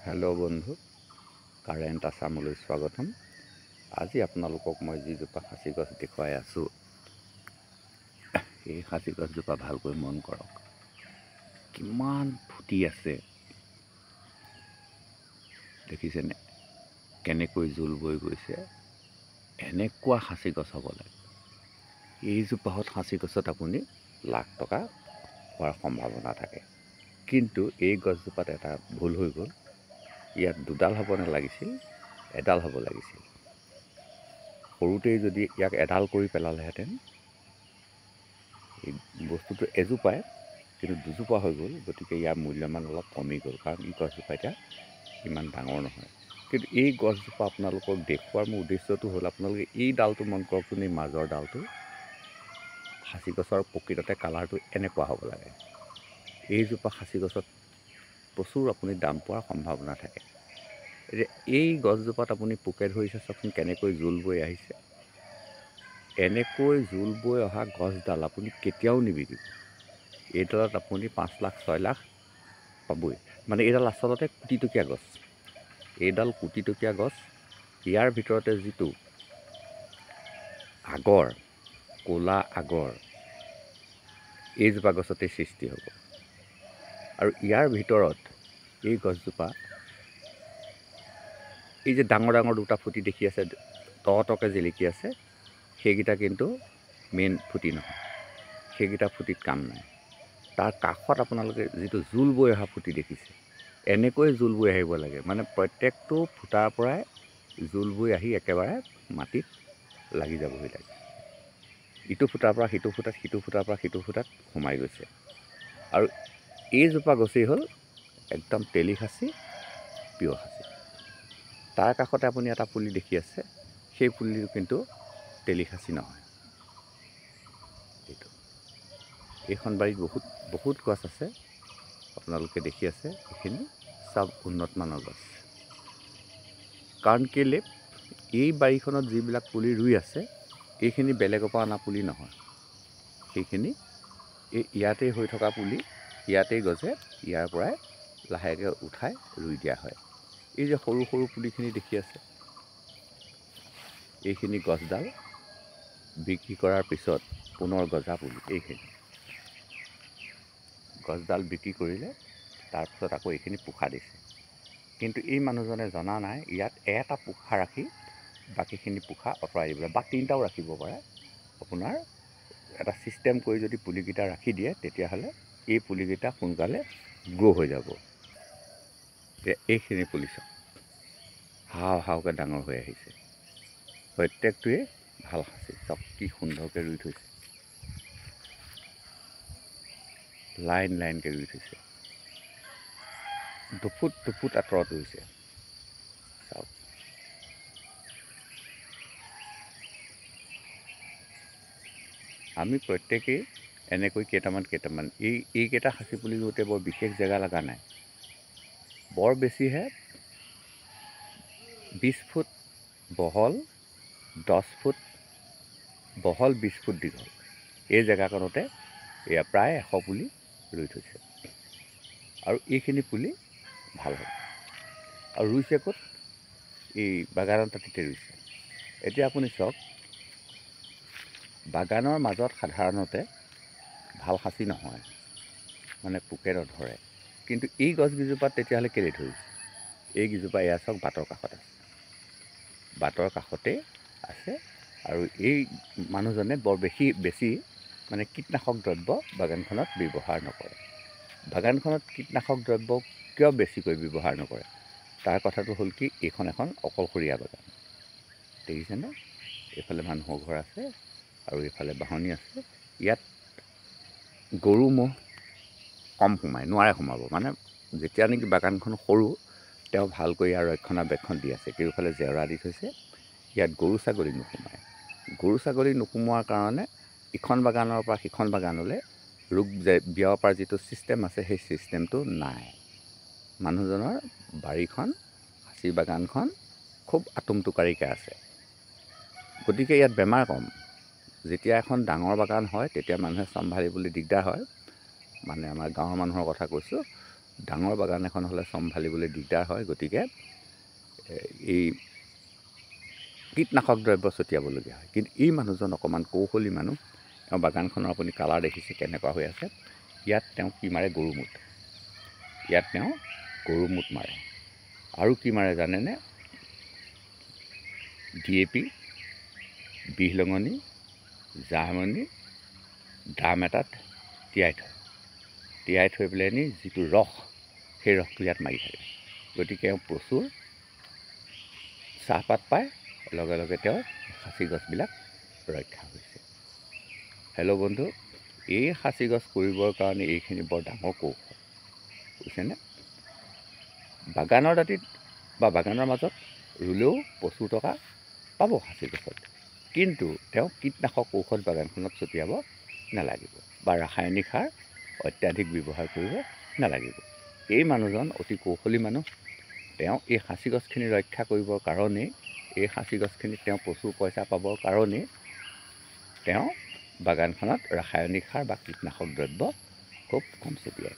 Hello' বন্ধু, current আছামলৈ স্বাগতম। আজি আপোনালোকক মই যিজোপা সাঁচি গছ দেখুৱাই আছোঁ, এই সাঁচি গছজোপা ভালকৈ মন কৰক। কিমান ফুটি আছে দেখিছেনে? কেনেকৈ জোল বৈ গৈছে। এনেকুৱা সাঁচি গছ হ'ব লাগে। এইজোপাহত সাঁচি গছত আপুনি লাখ টকা হোৱাৰ সম্ভাৱনা থাকে। কিন্তু এই গছজোপাত এটা ভুল হৈ গ'ল। ইয়াত দুডাল হ'ব নালাগিছিল, এডাল হ'ব লাগিছিল। সৰুতেই যদি ইয়াক এডাল কৰি পেলালেহেঁতেন, এই বস্তুটো এজোপাই কিন্তু দুজোপা হৈ গ'ল। গতিকে ইয়াৰ মূল্যমান অলপ কমি গ'ল, কাৰণ এই গছজোপা এতিয়া ইমান ডাঙৰ নহয়। কিন্তু এই গছজোপা আপোনালোকক দেখুওৱাৰ মোৰ উদ্দেশ্যটো হ'ল, আপোনালোকে এই ডালটো মন কৰকচোন। এই মাজৰ ডালটো, সাঁচি গছৰ প্ৰকৃততে কালাৰটো এনেকুৱা হ'ব লাগে। এইজোপা সাঁচি গছত প্ৰচুৰ আপুনি দাম পোৱাৰ সম্ভাৱনা থাকে। এতিয়া এই গছজোপাত আপুনি পোকে ধৰিছে, চাওকচোন কেনেকৈ জোল বৈ আহিছে। এনেকৈ জোল বৈ অহা গছডাল আপুনি কেতিয়াও নিবিকিব। এইডালত আপুনি 5 লাখ 6 লাখ পাবই। মানে এইডাল আচলতে কোটিটকীয়া গছ। এইডাল কোটিটকীয়া গছ। ইয়াৰ ভিতৰতে যিটো আগৰ, ক'লা আগৰ, এইজোপা গছতেই সৃষ্টি হ'ব। আৰু ইয়াৰ ভিতৰত এই গছজোপা, এই যে ডাঙৰ ডাঙৰ দুটা ফুটি দেখি আছে, তকৈ জিলিকি আছে, সেইকেইটা কিন্তু মেইন ফুটি নহয়। সেইকেইটা ফুটিত কাম নাই। তাৰ কাষত আপোনালোকে যিটো জোল বৈ অহা ফুটি দেখিছে, এনেকৈ জোল বৈ আহিব লাগে। মানে প্ৰত্যেকটো ফুটাৰ পৰাই জোল বৈ আহি একেবাৰে মাটিত লাগি যাবহি লাগে। ইটো ফুটাৰ পৰা সিটো ফুটাত, সিটো ফুটাৰ পৰা সিটো ফুটাত সোমাই গৈছে। আৰু এইজোপা গছেই হ'ল একদম তেলি সাঁচি, পিয়ৰ সাঁচি। তাৰ কাষতে আপুনি এটা পুলি দেখি আছে, সেই পুলিটো কিন্তু তেলি সাঁচি নহয়। এইখন বাৰীত বহুত গছ আছে, আপোনালোকে দেখি আছে। এইখিনি চব উন্নত মানৰ গছ। কাৰণ কেলৈ, এই বাৰীখনত যিবিলাক পুলি ৰুই আছে, এইখিনি বেলেগৰ পৰা অনা পুলি নহয়। সেইখিনি এই ইয়াতেই হৈ থকা পুলি, ইয়াতেই গছে ইয়াৰ পৰাই লাহেকৈ উঠাই ৰুই দিয়া হয়। এই যে সৰু সৰু পুলিখিনি দেখি আছে, এইখিনি গছডাল বিক্ৰী কৰাৰ পিছত পুনৰ গজা পুলি। এইখিনি গছডাল বিক্ৰী কৰিলে, তাৰপিছত আকৌ এইখিনি পোখা দিছে। কিন্তু এই মানুহজনে জনা নাই, ইয়াত এটা পোখা ৰাখি বাকীখিনি পোখা আঁতৰাই দিবলৈ, বা 3টাও ৰাখিব পাৰে। আপোনাৰ এটা ছিষ্টেম কৰি যদি পুলিকেইটা ৰাখি দিয়ে, তেতিয়াহ'লে এই পুলিকেইটা সোনকালে গ্ৰ' হৈ যাব। এইখিনি পুলি চাওক, হাও হাওকৈ ডাঙৰ হৈ আহিছে। প্ৰত্যেকটোৱে ভাল সাঁচি। চাওক কি সুন্দৰকৈ ৰুই থৈছে, লাইন লাইনকৈ ৰুই থৈছে। দুফুট দুফুট আঁতৰত ৰুইছে। চাওক, আমি প্ৰত্যেকেই এনেকৈ কেইটামান এইকেইটা সাঁচি পুলি ৰুওঁতে বৰ বিশেষ জেগা লগা নাই। বৰ বেছিহে 20 ফুট বহল, 10 ফুট বহল, 20 ফুট দীঘল। এই জেগাকণতে এয়া প্ৰায় 100 পুলি ৰুই থৈছে। আৰু এইখিনি পুলি ভাল হ'ব। আৰু ৰুইছে ক'ত? এই বাগানৰ তাতে ৰুইছে। এতিয়া আপুনি চাওক, বাগানৰ মাজত সাধাৰণতে ভাল সাঁচি নহয়, মানে পোকে নধৰে। কিন্তু এই গছকেইজোপাত তেতিয়াহ'লে কেলৈ ধৰিছে? এইকেইজোপা এয়া চাওক, বাটৰ কাষত আছে। বাটৰ কাষতে আছে। আৰু এই মানুহজনে বৰ বেছি মানে কীটনাশক দ্ৰব্য বাগানখনত ব্যৱহাৰ নকৰে। বাগানখনত কীটনাশক দ্ৰব্য কিয় বেছিকৈ ব্যৱহাৰ নকৰে? তাৰ কথাটো হ'ল কি, এইখন এখন অকলশৰীয়া বাগান। দেখিছেনে? এইফালে মানুহৰ ঘৰ আছে আৰু এইফালে বাহনি আছে। ইয়াত গৰু ম'হ কম নোৱাৰে সোমাব। মানে যেতিয়া নেকি বাগানখন সৰু, তেওঁ ভালকৈ ইয়াৰ ৰক্ষণাবেক্ষণ দি আছে। কেউফালে জেওৰা দি থৈছে। ইয়াত গৰু ছাগলী নোসোমায়। গৰু ছাগলী নোসোমোৱাৰ কাৰণে ইখন বাগানৰ পৰা সিখন বাগানলৈ ৰোগ বিয়পাৰ যিটো ছিষ্টেম আছে, সেই ছিষ্টেমটো নাই। মানুহজনৰ বাৰীখন, সাঁচি বাগানখন খুব আটোমটোকাৰিকৈ আছে। গতিকে ইয়াত বেমাৰ কম। যেতিয়া এখন ডাঙৰ বাগান হয়, তেতিয়া মানুহে চম্ভালিবলৈ দিগদাৰ হয়। মানে আমাৰ গাঁৱৰ মানুহৰ কথা কৈছোঁ। ডাঙৰ বাগান এখন হ'লে চম্ভালিবলৈ দিগদাৰ হয়। গতিকে এই কীটনাশক দ্ৰব্য ছটিয়াবলগীয়া হয়। কিন্তু এই মানুহজন অকণমান কৌশলী মানুহ। তেওঁ বাগানখনৰ আপুনি কালাৰ দেখিছে কেনেকুৱা হৈ আছে। ইয়াত তেওঁ কি মাৰে? গৰুমুত। ইয়াত তেওঁ গৰুমুত মাৰে। আৰু কি মাৰে জানেনে? DAP, বিহলঙনি, জাৰ্মানি ড্ৰাম এটাত তিয়াই থৈ পেলাই নি যিটো ৰস, সেই ৰসটো ইয়াত মাৰি থাকে। গতিকে তেওঁ প্ৰচুৰ চাহপাত পায়, লগে লগে তেওঁৰ সাঁচি গছবিলাক ৰক্ষা হৈছে। হেল্ল' বন্ধু, এই সাঁচি গছ কৰিবৰ কাৰণে এইখিনি বৰ ডাঙৰ কৌশল, বুজিছেনে? বাগানৰ দাঁতিত বা বাগানৰ মাজত ৰুলেও প্ৰচুৰ টকা পাব সাঁচি গছত। কিন্তু তেওঁ কীটনাশক ঔষধ বাগানখনত ছটিয়াব নালাগিব বা ৰাসায়নিক সাৰ অত্যাধিক ব্যৱহাৰ কৰিব নালাগিব। এই মানুহজন অতি কৌশলী মানুহ। তেওঁ এই সাঁচি গছখিনি ৰক্ষা কৰিবৰ কাৰণেই, এই সাঁচি গছখিনিত তেওঁ প্ৰচুৰ পইচা পাবৰ কাৰণেই তেওঁ বাগানখনত ৰাসায়নিক সাৰ বা কীটনাশক দ্ৰব্য খুব কম ছটিয়ায়।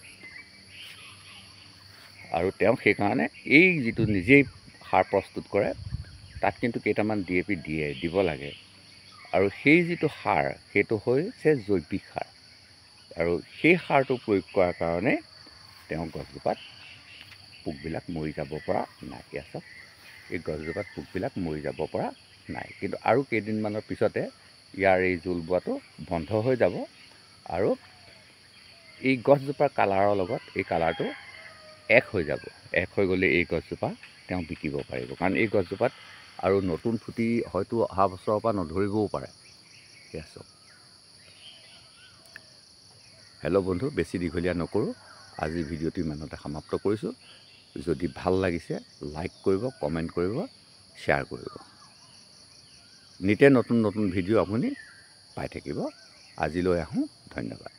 আৰু তেওঁ সেইকাৰণে এই যিটো নিজেই সাৰ প্ৰস্তুত কৰে, তাত কিন্তু কেইটামান DAP দিব লাগে। আৰু সেই যিটো সাৰ, সেইটো হৈছে জৈৱিক সাৰ। আৰু সেই সাৰটো প্ৰয়োগ কৰাৰ কাৰণে তেওঁ গছজোপাত পোকবিলাক মৰি যাব পৰা নাই। চাওক, এই গছজোপাত পোকবিলাক মৰি যাব পৰা নাই। কিন্তু আৰু কেইদিনমানৰ পিছতে ইয়াৰ এই জোল বোৱাটো বন্ধ হৈ যাব। আৰু এই গছজোপাৰ কালাৰৰ লগত এই কালাৰটো এক হৈ যাব। এক হৈ গ'লে এই গছজোপা তেওঁ বিকিব পাৰিব। কাৰণ এই গছজোপাত আৰু নতুন ফুটি হয়তো অহা বছৰৰ পৰা নধৰিবও পাৰে। চাওক। হেল্ল' বন্ধু, বেছি দীঘলীয়া নকৰোঁ। আজি ভিডিঅ'টো ইমানতে সমাপ্ত কৰিছোঁ। যদি ভাল লাগিছে লাইক কৰিব, কমেণ্ট কৰিব, শ্বেয়াৰ কৰিব। নিতে নতুন নতুন ভিডিঅ' আপুনি পাই থাকিব। আজিলৈ আহোঁ, ধন্যবাদ।